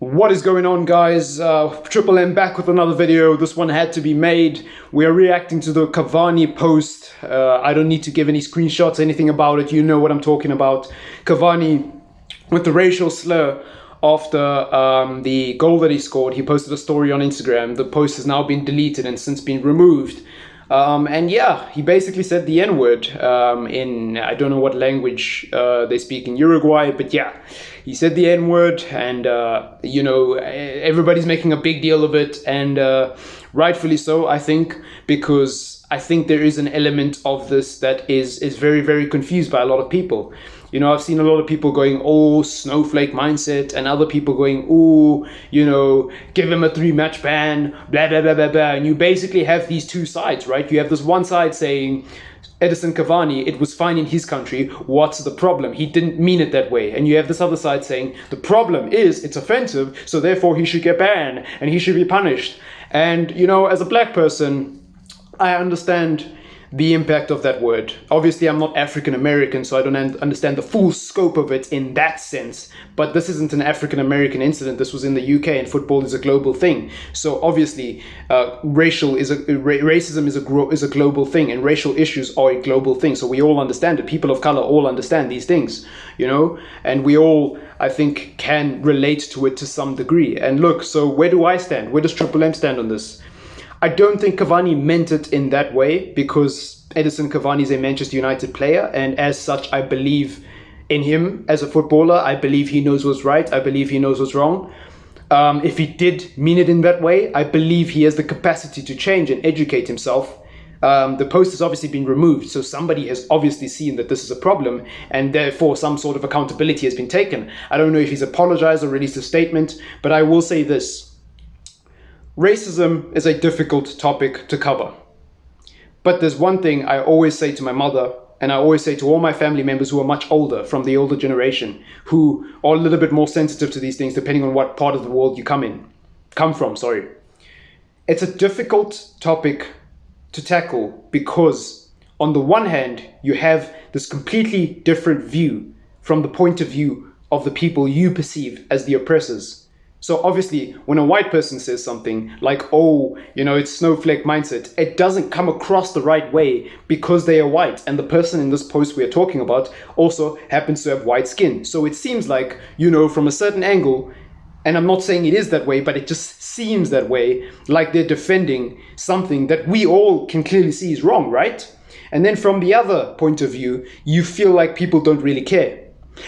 What is going on, guys? TripleM back with another video. This one had to be made. We are reacting to the Cavani post. I don't need to give any screenshots, anything about it. You know what I'm talking about. Cavani with the racial slur after the goal that he scored. He posted a story on Instagram. The post has now been deleted and since been removed. And yeah, he basically said the N-word in, I don't know what language they speak in Uruguay, but yeah, he said the N-word and, everybody's making a big deal of it, and rightfully so, I think, because I think there is an element of this that is very, very confused by a lot of people. You know, I've seen a lot of people going, oh, snowflake mindset, and other people going, oh, give him a 3-match ban, blah, blah, blah, blah, blah. And you basically have these two sides, right? You have this one side saying, Edison Cavani, it was fine in his country, what's the problem? He didn't mean it that way. And you have this other side saying, the problem is it's offensive, so therefore he should get banned and he should be punished. And, as a black person, I understand the impact of that word. Obviously, I'm not African American, so I don't understand the full scope of it in that sense. But this isn't an African American incident. This was in the UK, and football is a global thing. So obviously, racism is a global thing, and racial issues are a global thing. So we all understand it. People of color all understand these things, and we all, I think, can relate to it to some degree. And look, so where do I stand? Where does TripleM stand on this? I don't think Cavani meant it in that way, because Edison Cavani is a Manchester United player, and as such, I believe in him as a footballer. I believe he knows what's right. I believe he knows what's wrong. If he did mean it in that way, I believe he has the capacity to change and educate himself. The post has obviously been removed, so somebody has obviously seen that this is a problem, and therefore some sort of accountability has been taken. I don't know if he's apologized or released a statement, but I will say this. Racism is a difficult topic to cover. But there's one thing I always say to my mother, and I always say to all my family members who are much older, from the older generation, who are a little bit more sensitive to these things depending on what part of the world you come from. It's a difficult topic to tackle because on the one hand, you have this completely different view from the point of view of the people you perceive as the oppressors. So obviously, when a white person says something like, oh, it's snowflake mindset, it doesn't come across the right way because they are white. And the person in this post we are talking about also happens to have white skin. So it seems like, from a certain angle, and I'm not saying it is that way, but it just seems that way, like they're defending something that we all can clearly see is wrong, right? And then from the other point of view, you feel like people don't really care.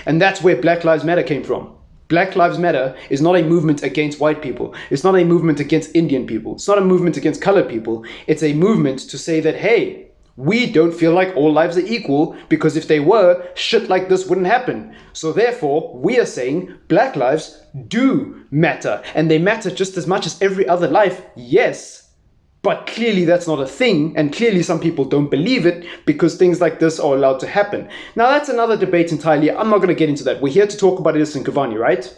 And that's where Black Lives Matter came from. Black Lives Matter is not a movement against white people. It's not a movement against Indian people. It's not a movement against colored people. It's a movement to say that, hey, we don't feel like all lives are equal, because if they were, shit like this wouldn't happen. So therefore, we are saying black lives do matter, and they matter just as much as every other life, yes. But clearly that's not a thing, and clearly some people don't believe it because things like this are allowed to happen. Now that's another debate entirely. I'm not going to get into that. We're here to talk about Edison Cavani, right?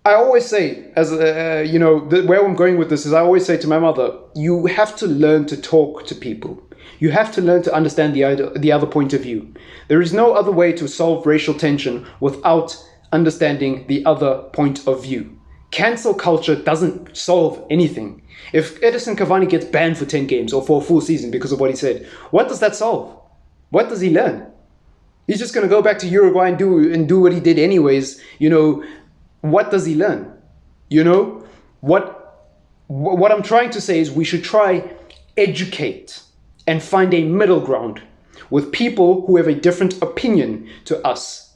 I always say, where I'm going with this is I always say to my mother, you have to learn to talk to people. You have to learn to understand the other point of view. There is no other way to solve racial tension without understanding the other point of view. Cancel culture doesn't solve anything. If Edison Cavani gets banned for 10 games or for a full season because of what he said, what does that solve? What does he learn? He's just going to go back to Uruguay and do what he did anyways. What does he learn? What I'm trying to say is we should try educate and find a middle ground with people who have a different opinion to us.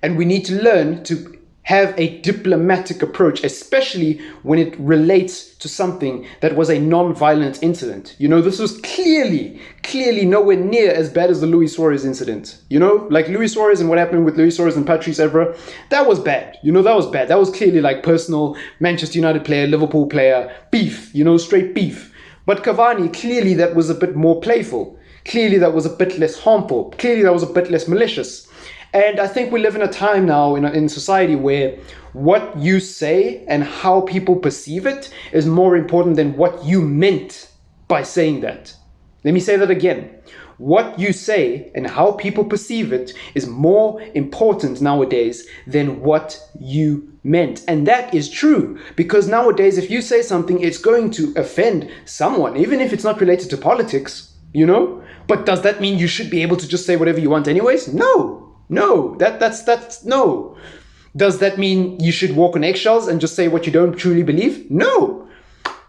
And we need to learn to have a diplomatic approach, especially when it relates to something that was a non-violent incident. This was clearly nowhere near as bad as the Luis Suarez incident. Like Luis Suarez and what happened with Luis Suarez and Patrice Evra, that was bad. That was bad. That was clearly like personal Manchester United player, Liverpool player, beef, straight beef. But Cavani, clearly that was a bit more playful. Clearly that was a bit less harmful. Clearly that was a bit less malicious. And I think we live in a time now in society where what you say and how people perceive it is more important than what you meant by saying that. Let me say that again. What you say and how people perceive it is more important nowadays than what you meant. And that is true, because nowadays, if you say something, it's going to offend someone, even if it's not related to politics, you know? But does that mean you should be able to just say whatever you want anyways? No, that's no. Does that mean you should walk on eggshells and just say what you don't truly believe? No.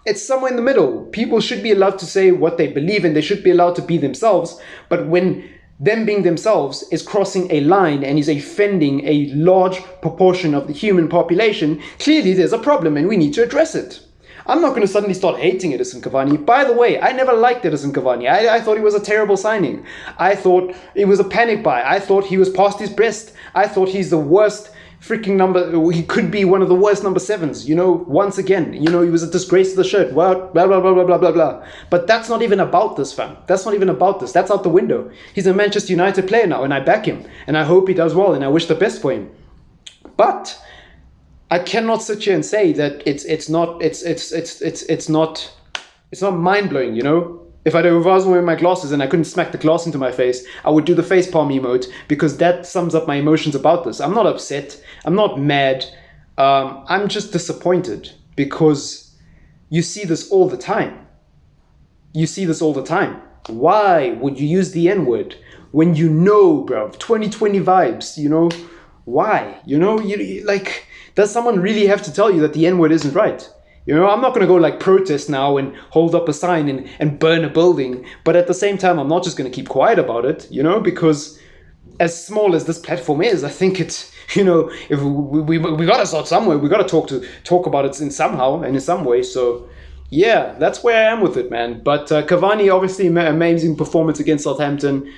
It's somewhere in the middle. People should be allowed to say what they believe, and they should be allowed to be themselves. But when them being themselves is crossing a line and is offending a large proportion of the human population, clearly there's a problem and we need to address it. I'm not going to suddenly start hating Edison Cavani. By the way, I never liked Edison Cavani. I thought he was a terrible signing. I thought it was a panic buy. I thought he was past his best. I thought he's the worst freaking number. He could be one of the worst number 7s, you know, once again. You know, he was a disgrace to the shirt. Well, blah, blah, blah, blah, blah, blah, blah. But that's not even about this, fam. That's not even about this. That's out the window. He's a Manchester United player now, and I back him. And I hope he does well, and I wish the best for him. But I cannot sit here and say that it's not mind-blowing, you know? If I was wearing my glasses and I couldn't smack the glass into my face, I would do the face palm emote, because that sums up my emotions about this. I'm not upset. I'm not mad. I'm just disappointed, because you see this all the time. Why would you use the N-word when you know, bro, 2020 vibes, you know? Why? You know, does someone really have to tell you that the N-word isn't right? You know, I'm not going to go like protest now and hold up a sign and burn a building. But at the same time, I'm not just going to keep quiet about it, you know, because as small as this platform is, I think it's, you know, if we got to start somewhere. We got to talk about it in somehow and in some way. So yeah, that's where I am with it, man. But Cavani, obviously, amazing performance against Southampton.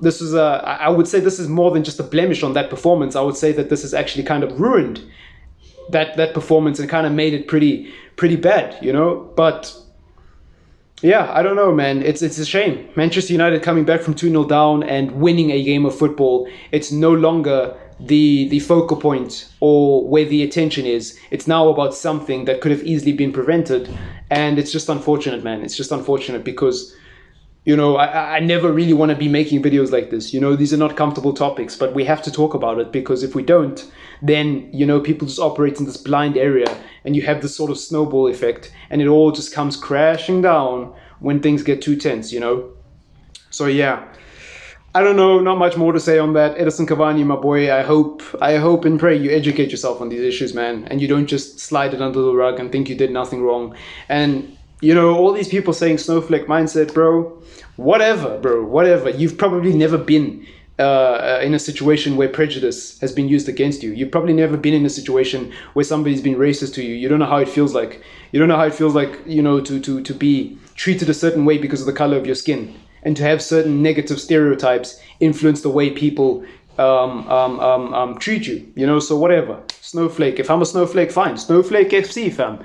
This is I would say this is more than just a blemish on that performance. I would say that this has actually kind of ruined that performance and kind of made it pretty bad, you know. But yeah, I don't know, man. It's a shame. Manchester United coming back from 2-0 down and winning a game of football. It's no longer the focal point or where the attention is. It's now about something that could have easily been prevented, and it's just unfortunate, man. It's just unfortunate because, you know, I never really want to be making videos like this. You know, these are not comfortable topics, but we have to talk about it, because if we don't, then, you know, people just operate in this blind area and you have this sort of snowball effect, and it all just comes crashing down when things get too tense, you know? So yeah, I don't know, not much more to say on that. Edison Cavani, my boy, I hope and pray you educate yourself on these issues, man, and you don't just slide it under the rug and think you did nothing wrong. And you know, all these people saying snowflake mindset, bro, whatever. You've probably never been in a situation where prejudice has been used against you. You've probably never been in a situation where somebody's been racist to you. You don't know how it feels like. You don't know how it feels like, you know, to be treated a certain way because of the color of your skin, and to have certain negative stereotypes influence the way people treat you. You know, so whatever. Snowflake. If I'm a snowflake, fine. Snowflake FC, fam.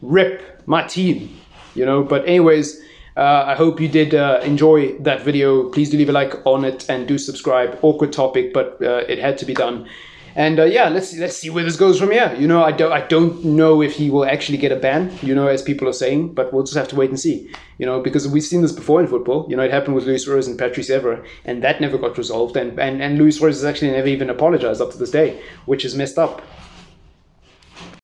Rip my team. You know, but anyways, I hope you did enjoy that video. Please do leave a like on it and do subscribe. Awkward topic, but it had to be done. And yeah, let's see where this goes from here. You know, I don't know if he will actually get a ban, you know, as people are saying, but we'll just have to wait and see. You know, because we've seen this before in football. You know, it happened with Luis Suarez and Patrice Evra, and that never got resolved. And Luis Suarez has actually never even apologized up to this day, which is messed up.